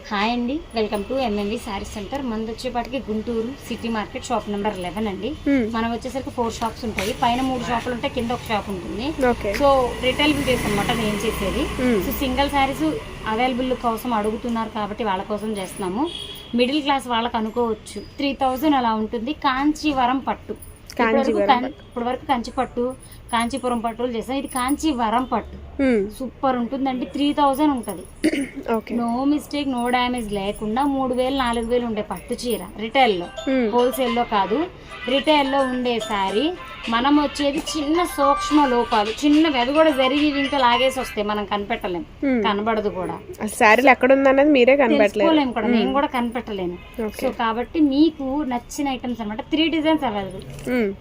Hi అండి, welcome to MMV sari centre. మనది వచ్చేపాటికి Guntur city market shop number 11 అండి. మనం వచ్చేసరికి 4 షాప్స్ ఉంటాయి. పైన 3 షాపులు ఉంటాయి, కింద ఒక షాప్ ఉంటుంది. సో రిటైల్ వీడియోస్ అనమాట నేను చేసేది. సో సింగిల్ శారీస్ అవైలబుల్ కోసం అడుగుతున్నారు కాబట్టి వాళ్ళ కోసం చేస్తున్నాము. మిడిల్ క్లాస్ వాళ్ళకి అనుకోవచ్చు 3000 అలా ఉంటుంది. కాంచీవరం పట్టు, ఇప్పుడు వరకు కంచి పట్టు, కాంచీపురం పట్టులు చేస్తాం. ఇది కాంచీవరం పట్టు సూపర్ ఉంటుందండి. 3000 ఉంటది. నో మిస్టేక్, నో డ్యామేజ్ లేకుండా 3000 4000 ఉండే పట్టు చీర రిటైల్లో, హోల్సేల్లో కాదు. రిటైల్లో ఉండే శారీ మనం వచ్చేది చిన్న సూక్ష్మ లోపాలు, చిన్నవి అవి కూడా జరిగి ఇంకా లాగేసి వస్తాయి. మనం కనిపెట్టలేం, కనబడదు కూడా. శారీలు ఎక్కడ ఉందన్నది మీరే కనిపెట్టలేము కూడా, నేను కూడా కనిపెట్టలేను. సో కాబట్టి మీకు నచ్చిన ఐటమ్స్ అనమాట. 3 డిజైన్స్ అవైలబుల్,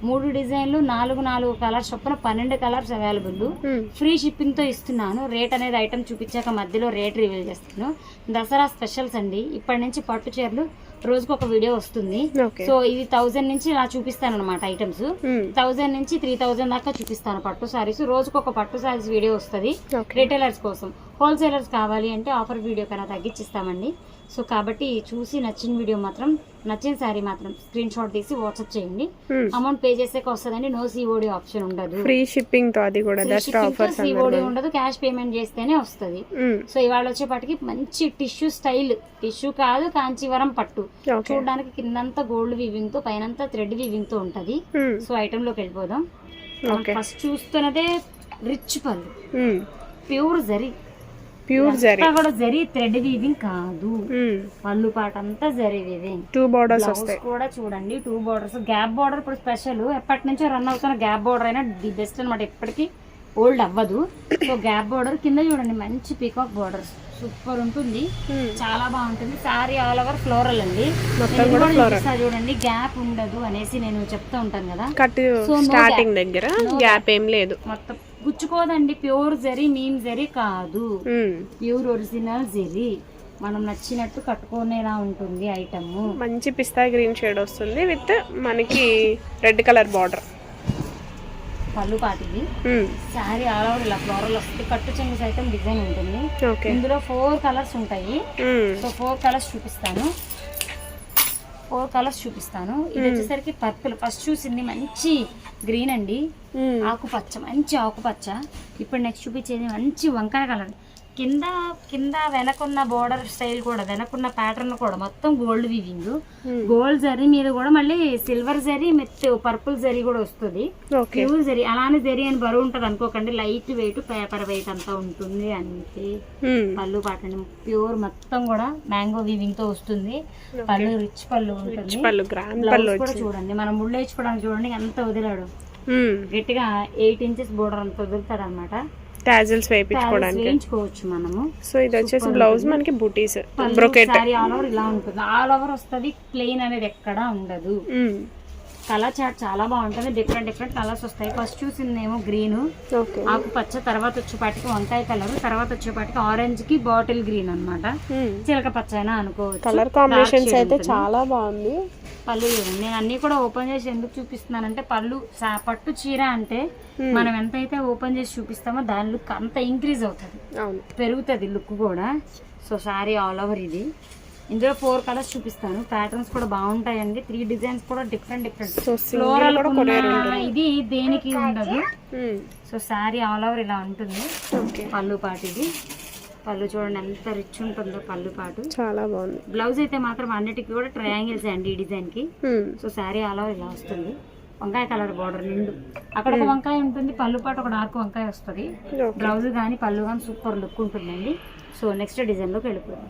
3 డిజైన్లు, 4 కలర్స్ చొప్పున 12 కలర్స్ అవైలబుల్. ఫ్రీ షిప్పింగ్ తో ఇస్తున్నాను. రేట్ అనేది ఐటమ్ చూపించాక మధ్యలో రేట్ రివీల్ చేస్తాను. దసరా స్పెషల్స్ అండి. ఇప్పటి నుంచి పట్టు చీరలు రోజుకు ఒక వీడియో వస్తుంది. సో ఇది 1000 నుంచి ఇలా చూపిస్తాను అనమాట. ఐటమ్స్ 1000 నుంచి 3000 దాకా చూపిస్తాను పట్టు సారీస్. రోజుకు ఒక పట్టు సారీస్ వీడియో వస్తుంది రిటైలర్స్ కోసం. హోల్సేలర్స్ కావాలి అంటే ఆఫర్ వీడియో కన్నా తగ్గించిస్తామండి. సో కాబట్టి చూసి నచ్చిన వీడియో మాత్రం, నచ్చిన శారీ మాత్రం స్క్రీన్ షాట్ తీసి వాట్సాప్ చేయండి. అమౌంట్ పే చేసేకి వస్తుందండి. నో సిఓడి ఆప్షన్ ఉండదు. ఫ్రీ షిప్పింగ్ తో అది కూడా దసరా ఆఫర్స్ సిఓడి ఉండదు. క్యాష్ పేమెంట్ చేస్తేనే వస్తుంది. సో ఇవాళ వచ్చేపాటికి మంచి టిష్యూ స్టైల్, టిష్యూ కాదు కాంచీవరం పట్టు. చూడడానికి కిందంతా గోల్డ్ వీవింగ్ తో, పైనంతా థ్రెడ్ వీవింగ్ తో ఉంటది. సో ఐటమ్ లోకి వెళ్ళిపోదాం. ఫస్ట్ చూస్తున్నదే రిచ్ పళ్ళు, ప్యూర్ జరీ. కూడా జరీ థ్రెడ్ వీవింగ్ కాదు. పళ్ళు పాట అంతా జరీ వీవింగ్. 2 బోర్డర్స్ వస్తాయి కూడా చూడండి. 2 బోర్డర్స్, గ్యాప్ బోర్డర్ ఇప్పుడు స్పెషల్. ఎప్పటి నుంచో రన్ అవుతున్న గ్యాప్ బోర్డర్ అయినా ది బెస్ట్ అనమాట. ఎప్పటికీ ఓల్డ్ అవ్వదు. సో గ్యాప్ బోర్డర్ కింద చూడండి, మంచి పీకాక్ బోర్డర్స్ సూపర్ ఉంటుంది. చాలా బాగుంటుంది. సారీ ఆల్ ఓవర్ ఫ్లోరల్ అండి. చూడండి, గ్యాప్ ఉండదు అనేసి నేను చెప్తా ఉంటాను కదా. స్టార్టింగ్ దగ్గర గ్యాప్ ఏం లేదు, మొత్తం గుచ్చుకోదండి. ప్యూర్ జరీ, మీమ్ జరీ కాదు, ప్యూర్ ఒరిజినల్ జరీ. మనం నచ్చినట్టు కట్టుకునేలా ఉంటుంది ఐటమ్. మంచి పిస్తా గ్రీన్ షేడ్ వస్తుంది విత్ మనకి రెడ్ కలర్ బార్డర్. పళ్ళు పాటిది. శారీ ఆల్ ఓవర్ ఇలా ఫ్లోరల్ వస్తుంది. కట్టు చెంగు సైతం డిజైన్ ఉంటుంది. ఇందులో 4 కలర్స్ ఉంటాయి. సో 4 కలర్స్ చూపిస్తాను. 4 కలర్స్ చూపిస్తాను. ఇది వచ్చేసరికి పర్పుల్. ఫస్ట్ చూసింది మంచి గ్రీన్ అండి, ఆకుపచ్చ, మంచి ఆకుపచ్చ. ఇప్పుడు నెక్స్ట్ చూపించేది మంచి వంకాయ కలర్. కింద వెనకున్న బోర్డర్ స్టైల్ కూడా, వెనకున్న ప్యాటర్న్ కూడా మొత్తం గోల్డ్ వీవింగ్. గోల్డ్ జరీ మీద కూడా మళ్ళీ సిల్వర్ జరీ, మెత్ పర్పుల్ జరీ కూడా వస్తుంది. ప్యూర్ జరీ. అలానే జరీ అని బరువు ఉంటది అనుకోకండి. లైట్ వెయిట్, పేపర్ వెయిట్ అంతా ఉంటుంది అంతే. పళ్ళు పాటండి ప్యూర్, మొత్తం కూడా మ్యాంగో వీవింగ్ తో వస్తుంది. పళ్ళు రిచ్ పళ్ళు ఉంటుంది. బ్లౌజ్ కూడా చూడండి, మనం ముళ్ళు వేసుకోవడానికి చూడండి ఎంత వదిలాడు. గట్టిగా 8 ఇంచెస్ బోర్డర్ అంత వదులుతాడు అనమాట. టాజిల్స్ వేయించుకోవచ్చు మనము. సో ఇది వచ్చేసి బ్లౌజ్ మనకి బూటీస్, బ్రోకెట్. సారీ ఆల్ ఓవర్ ఇలా ఉంటుంది. ఆల్ ఓవర్ వస్తుంది. ప్లెయిన్ అనేది ఎక్కడా ఉండదు. కలర్ చార్ట్ చాలా బాగుంటుంది. డిఫరెంట్ కలర్స్ వస్తాయి. ఫస్ట్ చూసిందేమో గ్రీన్, ఆకుపచ్చ, తర్వాత వచ్చేపాటికి వంకాయ కలర్, తర్వాత వచ్చేపాటికి ఆరెంజ్ కి బాటిల్ గ్రీన్ అనమాట. చిలక పచ్చ అయినా అనుకోవచ్చు. కలర్ కాంబినేషన్స్ అయితే చాలా బాగుంది. పళ్ళు చూడండి. నేను అన్ని కూడా ఓపెన్ చేసి ఎందుకు చూపిస్తున్నానంటే, పళ్ళు పట్టు చీర అంటే మనం ఎంతైతే ఓపెన్ చేసి చూపిస్తామో దాని లుక్ అంత ఇంక్రీజ్ అవుతుంది, పెరుగుతుంది లుక్ కూడా. సో శారీ ఆల్ ఓవర్ ఇది. ఇందులో 4 కలర్స్ చూపిస్తాను. ప్యాటర్న్స్ కూడా బాగుంటాయండి. 3 డిజైన్స్ కూడా డిఫరెంట్. ఫ్లోరల్ ఇది దేనికి ఉండదు. సో శారీ ఆల్ ఓవర్ ఇలా ఉంటుంది. పళ్ళు పాటు ఇది. పళ్ళు చూడండి ఎంత రిచ్ ఉంటుందో పళ్ళు పాటు. చాలా బాగుంది. బ్లౌజ్ అయితే మాత్రం అన్నిటికీ కూడా ట్రయాంగిల్స్ అండి ఈ డిజైన్ కి. సో శారీ ఆల్ ఓవర్ ఇలా వస్తుంది. వంకాయ కలర్ బార్డర్ నిండు. అక్కడ ఒక వంకాయ ఉంటుంది, పళ్ళు పాటు ఒక డార్క్ వంకాయ వస్తుంది. బ్లౌజ్ కానీ పళ్ళు కానీ సూపర్ లుక్ ఉంటుందండి. సో నెక్స్ట్ డిజైన్ లోకి వెళ్ళిపోయింది.